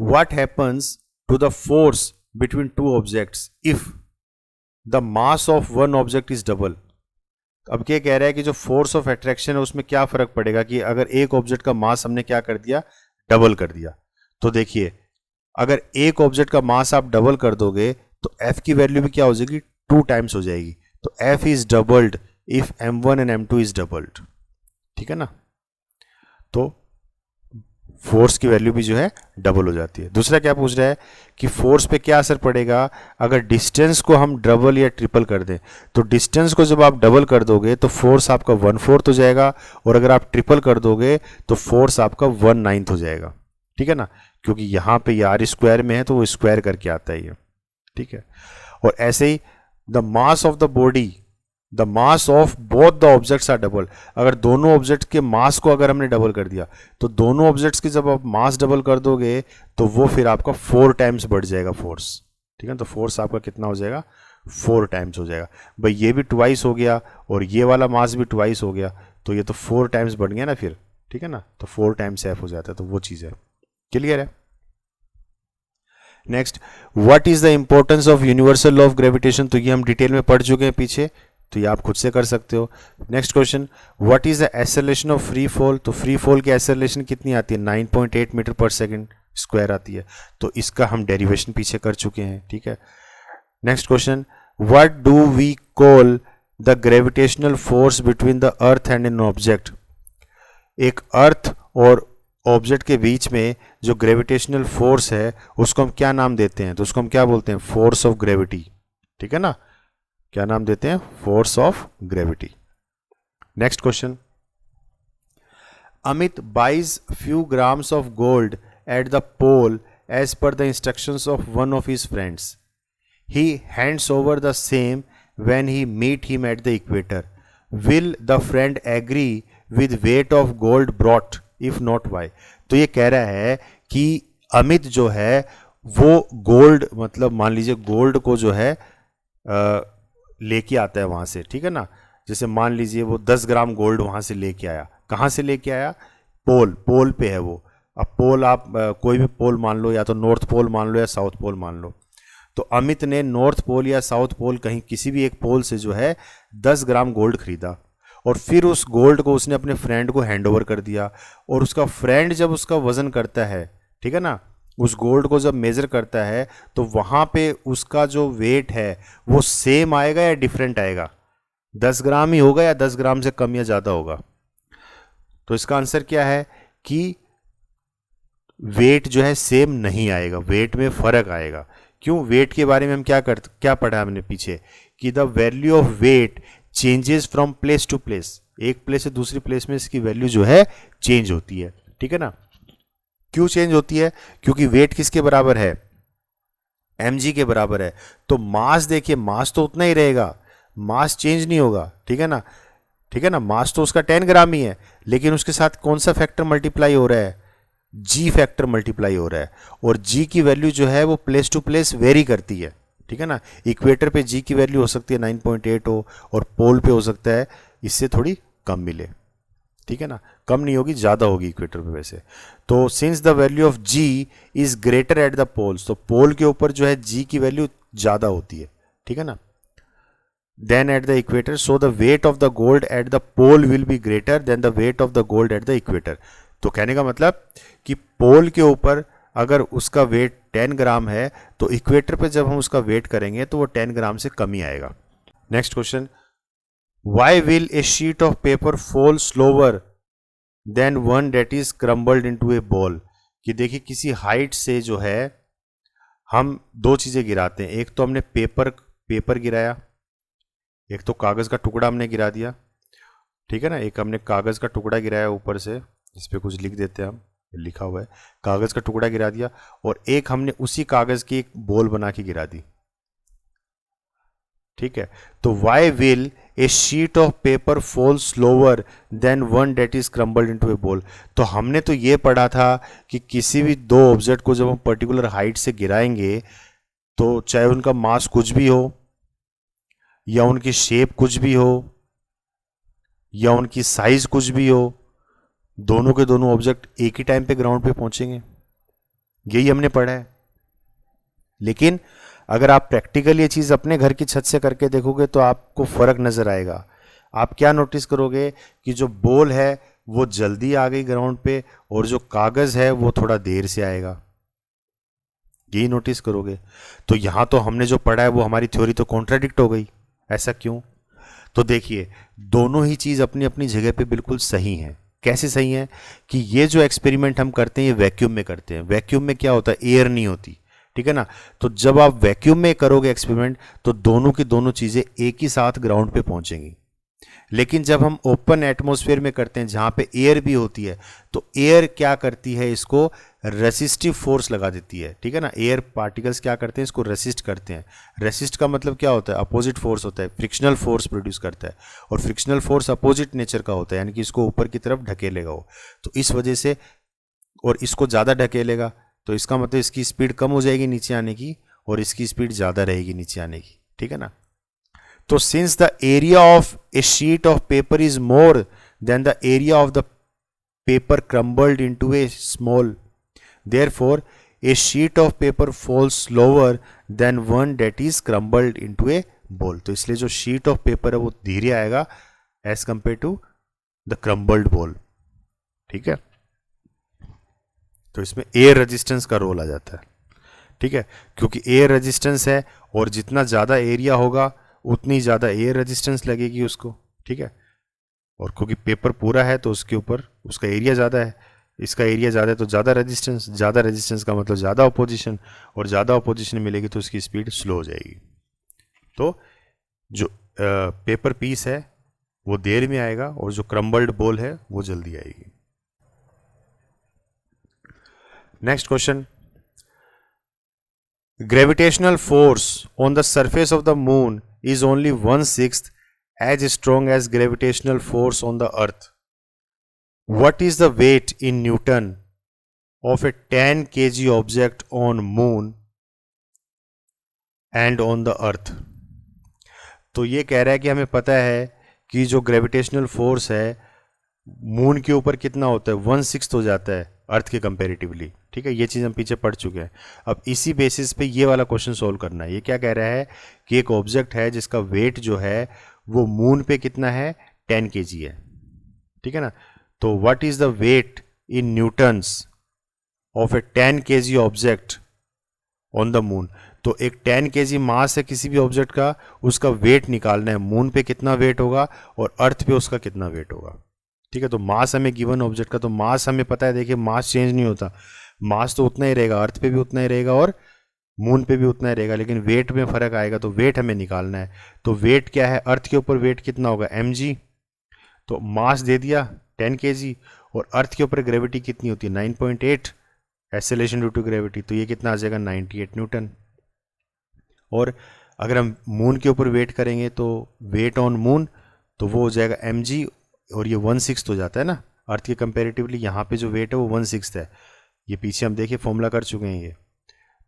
what happens to the force between two objects if the mass of one object is double? अब क्या कह रहा है कि जो फोर्स ऑफ अट्रैक्शन है उसमें क्या फर्क पड़ेगा कि अगर एक ऑब्जेक्ट का मास हमने क्या कर दिया, डबल कर दिया। तो देखिए अगर एक ऑब्जेक्ट का मास आप डबल कर दोगे तो F की वैल्यू भी क्या हो जाएगी, 2 टाइम्स हो जाएगी। तो F is doubled if M1 and M2 is doubled, ठीक है ना। तो फोर्स की वैल्यू भी जो है डबल हो जाती है। दूसरा क्या पूछ रहा है कि फोर्स पे क्या असर पड़ेगा अगर डिस्टेंस को हम डबल या ट्रिपल कर दें। तो डिस्टेंस को जब आप डबल कर दोगे तो फोर्स आपका 1/4 हो जाएगा, और अगर आप ट्रिपल कर दोगे तो फोर्स आपका 1/9 हो जाएगा, ठीक है ना, क्योंकि यहाँ पे ये आर स्क्वायर में है तो वो स्क्वायर करके आता है ये, ठीक है। और ऐसे ही the mass of the body, the mass of both the objects are double. अगर दोनों ऑब्जेक्ट के मास को अगर हमने डबल कर दिया तो दोनों ऑब्जेक्ट्स की जब आप मास डबल कर दोगे तो वो फिर आपका 4 टाइम्स बढ़ जाएगा फोर्स, ठीक है। तो फोर्स आपका कितना हो जाएगा, 4 टाइम्स हो जाएगा। भाई ये भी ट्वाइस हो गया और ये वाला मास भी ट्वाइस हो गया, तो ये तो 4 टाइम्स बढ़ गया ना फिर, ठीक है ना। तो 4 टाइम्स एफ हो जाता है, तो वो चीज़ है। क्लियर है। Next, what is the importance of universal law of gravitation? तो ये हम डिटेल में पढ़ चुके हैं पीछे, तो ये आप खुद से कर सकते हो। Next question, what is the acceleration of free fall? तो फ्री फॉल की एक्सेलरेशन कितनी आती है, 9.8 मीटर पर सेकेंड स्क्वायर आती है। तो इसका हम डेरिवेशन पीछे कर चुके हैं, ठीक है। Next question, what do we call the gravitational force between the earth and an object? एक अर्थ और ऑब्जेक्ट के बीच में जो ग्रेविटेशनल फोर्स है उसको हम क्या नाम देते हैं? तो उसको हम क्या बोलते हैं, फोर्स ऑफ ग्रेविटी, ठीक है ना। क्या नाम देते हैं, force of gravity. Next question, Amit buys few grams of gold at the pole as per the instructions of one of his friends. He hands over the same when he meet him at the equator. Will the friend agree with weight of gold brought? If not why? तो ये कह रहा है कि अमित जो है वो gold, मतलब मान लीजिए गोल्ड को जो है लेके आता है वहां से, ठीक है ना। जैसे मान लीजिए वो 10 ग्राम गोल्ड वहां से लेके आया। कहाँ से लेके आया, पोल पे है वो। अब पोल आप कोई भी पोल मान लो, या तो नॉर्थ पोल मान लो या साउथ पोल मान लो। तो अमित ने नॉर्थ पोल या साउथ पोल, कहीं किसी भी एक पोल से जो है 10 ग्राम गोल्ड खरीदा, और फिर उस गोल्ड को उसने अपने फ्रेंड को हैंड ओवर कर दिया। और उसका फ्रेंड जब उसका वजन करता है, ठीक है ना, उस गोल्ड को जब मेजर करता है तो वहां पे उसका जो वेट है वो सेम आएगा या डिफरेंट आएगा? 10 ग्राम ही होगा या 10 ग्राम से कम या ज्यादा होगा? तो इसका आंसर क्या है कि वेट जो है सेम नहीं आएगा, वेट में फर्क आएगा। क्यों? वेट के बारे में हम क्या पढ़ा हमने पीछे कि the value of weight changes from place to place. एक प्लेस से दूसरी प्लेस में इसकी वैल्यू जो है चेंज होती है, ठीक है ना। क्यों चेंज होती है? क्योंकि वेट किसके बराबर है, mg के बराबर है। तो मास देखिए, मास तो उतना ही रहेगा, मास चेंज नहीं होगा, ठीक है ना, ठीक है ना। मास तो उसका 10 ग्राम ही है, लेकिन उसके साथ कौन सा फैक्टर मल्टीप्लाई हो रहा है, g फैक्टर मल्टीप्लाई हो रहा है। और g की वैल्यू जो है वो प्लेस टू प्लेस वेरी करती है, ठीक है ना। इक्वेटर पे g की वैल्यू हो सकती है 9.8 हो, और पोल पे हो सकता है इससे थोड़ी कम मिले, ठीक है ना। कम नहीं होगी, ज्यादा होगी इक्वेटर पे वैसे। तो since the value of g is greater at the poles, तो पोल के ऊपर जो है g की वैल्यू ज्यादा होती है, ठीक है ना, then at the equator. So the weight of the gold at the pole will be greater than the weight of the gold at the equator. तो कहने का मतलब कि पोल के ऊपर अगर उसका वेट 10 ग्राम है तो इक्वेटर पे जब हम उसका वेट करेंगे तो वो 10 ग्राम से कम ही आएगा। Next question, why will a sheet of paper fall slower than one that is crumbled into a ball? कि देखिए किसी हाइट से जो है हम दो चीजें गिराते हैं, एक तो हमने पेपर गिराया, एक तो कागज का टुकड़ा हमने गिरा दिया, ठीक है ना। एक हमने कागज का टुकड़ा गिराया ऊपर से, इस पे कुछ लिख देते हैं हम, लिखा हुआ है कागज का टुकड़ा गिरा दिया, और एक हमने उसी कागज की एक बॉल बना के गिरा दी, ठीक है। तो why will a sheet of paper fall slower than one that is crumbled into a ball? तो हमने तो ये पढ़ा था कि किसी भी दो ऑब्जेक्ट को जब हम पर्टिकुलर हाइट से गिराएंगे तो चाहे उनका मास कुछ भी हो, या उनकी शेप कुछ भी हो, या उनकी साइज कुछ भी हो, दोनों के दोनों ऑब्जेक्ट एक ही टाइम पे ग्राउंड पे पहुंचेंगे, यही हमने पढ़ा है। लेकिन अगर आप प्रैक्टिकल ये चीज़ अपने घर की छत से करके देखोगे तो आपको फर्क नजर आएगा। आप क्या नोटिस करोगे कि जो बॉल है वो जल्दी आ गई ग्राउंड पे और जो कागज है वो थोड़ा देर से आएगा, यही नोटिस करोगे। तो यहां तो हमने जो पढ़ा है वो हमारी थ्योरी तो कॉन्ट्राडिक्ट हो गई। ऐसा क्यों? तो देखिए, दोनों ही चीज अपनी अपनी जगह पे बिल्कुल सही है। कैसे सही है कि ये जो एक्सपेरिमेंट हम करते हैं ये वैक्यूम में करते हैं। वैक्यूम में क्या होता है, एयर नहीं होती, ठीक है ना। तो जब आप वैक्यूम में करोगे एक्सपेरिमेंट तो दोनों की दोनों चीजें एक ही साथ ग्राउंड पे पहुंचेंगी। लेकिन जब हम ओपन एटमॉस्फेयर में करते हैं जहां पे एयर भी होती है, तो एयर क्या करती है, इसको रेसिस्टिव फोर्स लगा देती है, ठीक है ना। एयर पार्टिकल्स क्या करते हैं, इसको रेसिस्ट करते हैं। रेसिस्ट का मतलब क्या होता है, अपोजिट फोर्स होता है, फ्रिक्शनल फोर्स प्रोड्यूस करता है। और फ्रिक्शनल फोर्स अपोजिट नेचर का होता है, यानी कि इसको ऊपर की तरफ ढकेलेगा वो। तो इस वजह से, और इसको ज़्यादा ढकेलेगा तो इसका मतलब इसकी स्पीड कम हो जाएगी नीचे आने की, और इसकी स्पीड ज़्यादा रहेगी नीचे आने की, ठीक है ना। तो since the area of A sheet of paper is more than the area of the paper crumbled into A small, therefore a sheet of paper falls slower than one that is crumbled into a ball। तो इसलिए जो sheet of paper है वो धीरे आएगा as compare to the crumbled ball, ठीक है। तो इसमें एयर रेजिस्टेंस का रोल आ जाता है, ठीक है, क्योंकि एयर रेजिस्टेंस है और जितना ज़्यादा एरिया होगा उतनी ज़्यादा एयर रेजिस्टेंस लगेगी उसको, ठीक है। और क्योंकि पेपर पूरा है तो उसके ऊपर उसका एरिया ज़्यादा है, इसका एरिया ज़्यादा है तो ज़्यादा रेजिस्टेंस का मतलब ज़्यादा अपोजिशन, और ज़्यादा अपोजिशन मिलेगी तो उसकी स्पीड स्लो हो जाएगी। तो जो पेपर पीस है वो देर में आएगा और जो क्रम्बल्ड बॉल है वो जल्दी आएगी। Next question, gravitational force on the surface of the moon is only 1/6 as strong as gravitational force on the earth. What is the weight in Newton of a 10 kg object on moon and on the earth? तो ये कह रहा है कि हमें पता है कि जो ग्रेविटेशनल फोर्स है मून के ऊपर कितना होता है, 1/6 हो जाता है अर्थ के कंपेरेटिवली, ठीक है। ये चीज़ हम पीछे पढ़ चुके हैं। अब इसी बेसिस पे ये वाला क्वेश्चन सोल्व करना है। ये क्या कह रहा है कि एक ऑब्जेक्ट है जिसका वेट जो है वो मून पे कितना है, 10 kg है, ठीक है ना। तो what is the weight in newtons of a 10 kg object on the moon. तो एक 10 kg मास है किसी भी ऑब्जेक्ट का, उसका वेट निकालना है, मून पे कितना वेट होगा और अर्थ पे उसका कितना वेट होगा, ठीक है। तो मास हमें गिवन ऑब्जेक्ट का, तो मास हमें पता है, देखिए मास चेंज नहीं होता, मास तो उतना ही रहेगा, अर्थ पे भी उतना ही रहेगा और मून पे भी उतना ही रहेगा, लेकिन वेट में फर्क आएगा। तो वेट हमें निकालना है। तो वेट क्या है, अर्थ के ऊपर वेट कितना होगा, mg। तो मास दे दिया 10 kg, और अर्थ के ऊपर ग्रेविटी कितनी होती है, 9.8 एक्सेलरेशन ड्यू टू ग्रेविटी। तो ये कितना आ जाएगा, 98 न्यूटन। और अगर हम मून के ऊपर वेट करेंगे तो वेट ऑन मून तो वो हो जाएगा mg, और ये 1/6 हो जाता है ना अर्थ के कंपेरेटिवली। यहाँ पे जो वेट है वो 1/6 है। ये पीछे हम देखिए फॉर्मूला कर चुके हैं ये।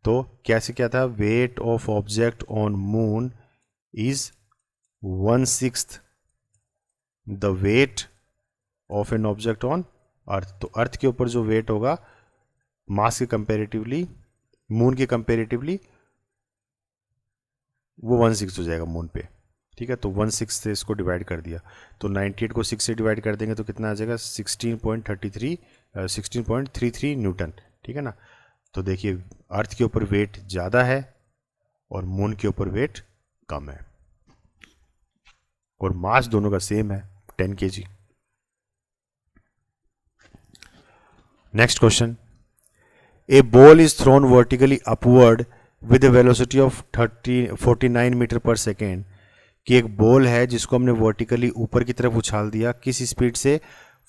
तो कैसे क्या था, weight of object on moon is 1/6 the weight of an object on earth. तो अर्थ के ऊपर जो वेट होगा मास के कंपेरेटिवली, मून के कंपेरेटिवली, वो 1/6 हो जाएगा मून पे, ठीक है। तो 1/6 से इसको डिवाइड कर दिया, तो 98 को 6 से डिवाइड कर देंगे तो कितना आ जाएगा, 16.33 न्यूटन, ठीक है ना। तो देखिए अर्थ के ऊपर वेट ज़्यादा है और मून के ऊपर वेट कम है, और मास दोनों का सेम है, 10 kg। Next question, a ball is thrown vertically upward with a velocity of 49 meter per second. कि एक बॉल है जिसको हमने वर्टिकली ऊपर की तरफ उछाल दिया, किस स्पीड से,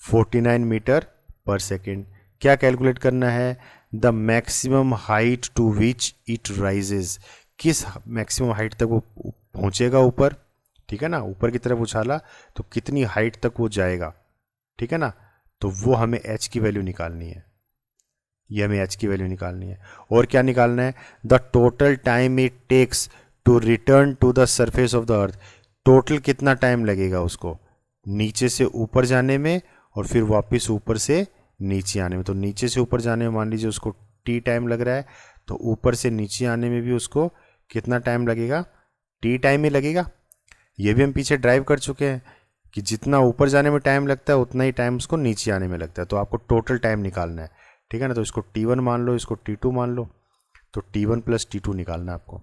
49 मीटर पर सेकेंड। क्या कैलकुलेट करना है, the maximum height to which it rises. किस मैक्सिमम हाइट तक वो पहुंचेगा ऊपर, ठीक है ना। ऊपर की तरफ उछाला तो कितनी हाइट तक वो जाएगा, ठीक है ना। तो वो हमें h की वैल्यू निकालनी है, ये हमें h की वैल्यू निकालनी है। और क्या निकालना है, the total time it takes to return to the surface of the earth. Total कितना टाइम लगेगा उसको नीचे से ऊपर जाने में और फिर वापस ऊपर से नीचे आने में। तो नीचे से ऊपर जाने में मान लीजिए उसको t टाइम लग रहा है, तो ऊपर से नीचे आने में भी उसको कितना टाइम लगेगा, t टाइम ही लगेगा। ये भी हम पीछे ड्राइव कर चुके हैं कि जितना ऊपर जाने में टाइम लगता है उतना ही टाइम उसको नीचे आने में लगता है। तो आपको टोटल टाइम निकालना है, ठीक है ना। तो इसको t1 मान लो, इसको t2 मान लो, तो t1 प्लस t2 निकालना है आपको।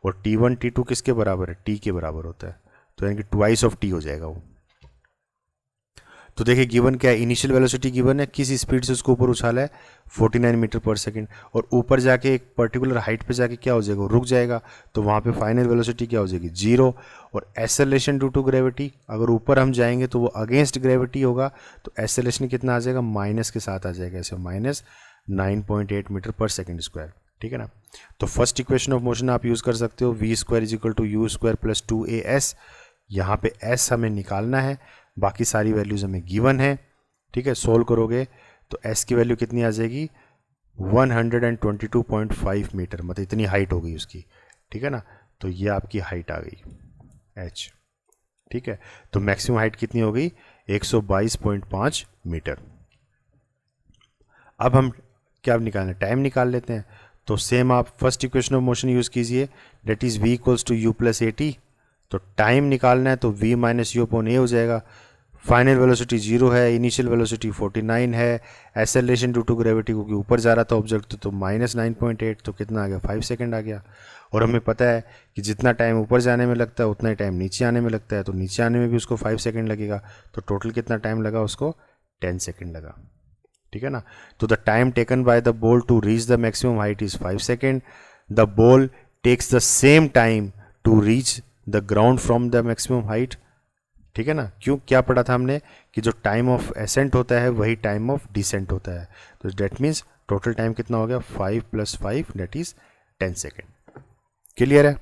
और t1 t2 किसके बराबर है, t के बराबर होता है, तो यानी कि ट्वाइस ऑफ t हो जाएगा वो। तो देखिए गिवन क्या है, इनिशियल वेलोसिटी गिवन है, किस स्पीड से उसको ऊपर उछाला है 49 मीटर पर सेकंड, और ऊपर जाके एक पर्टिकुलर हाइट पे जाके क्या हो जाएगा, रुक जाएगा, तो वहाँ पे फाइनल वेलोसिटी क्या हो जाएगी, 0। और एसेलेरेशन ड्यू टू ग्रेविटी, अगर ऊपर हम जाएंगे तो वो अगेंस्ट ग्रेविटी होगा, तो एसेलेरेशन कितना आ जाएगा, माइनस के साथ आ जाएगा, ऐसे minus 9.8 meter per second square, ठीक है ना। तो फर्स्ट इक्वेशन ऑफ मोशन आप यूज़ कर सकते हो, v square is equal to u square plus 2as। यहाँ पे s हमें निकालना है, बाकी सारी वैल्यूज़ हमें गिवन है, ठीक है। सोल्व करोगे तो s की वैल्यू कितनी आ जाएगी, 122.5 मीटर, मतलब इतनी हाइट हो गई उसकी, ठीक है ना। तो ये आपकी हाइट आ गई h, ठीक है। तो मैक्सिमम हाइट कितनी हो गई, 122.5 मीटर। अब हम क्या निकालना, टाइम निकाल लेते हैं। तो सेम आप first equation of motion use कीजिए, that is v equals to u plus a t. तो टाइम निकालना है तो v minus u upon a हो जाएगा। फाइनल वेलोसिटी 0 है, इनिशियल वेलोसिटी 49 है, एसेलेरेशन ड्यू टू ग्रेविटी क्योंकि ऊपर जा रहा था ऑब्जेक्ट तो माइनस 9.8, तो कितना आ गया, 5 सेकेंड आ गया। और हमें पता है कि जितना टाइम ऊपर जाने में लगता है उतना ही टाइम नीचे आने में लगता है, तो नीचे आने में भी उसको 5 सेकेंड लगेगा, तो टोटल कितना टाइम लगा उसको, 10 सेकेंड लगा, ठीक है ना। तो the time taken by the ball to reach the maximum height is 5 second. The ball takes the same time to reach the ground from the maximum height, ठीक है ना। क्यों, क्या पढ़ा था हमने कि जो टाइम ऑफ एसेंट होता है वही टाइम ऑफ डिसेंट होता है। तो डेट मीन्स टोटल टाइम कितना हो गया, 5 + 5 दैट इज 10 सेकेंड। क्लियर है।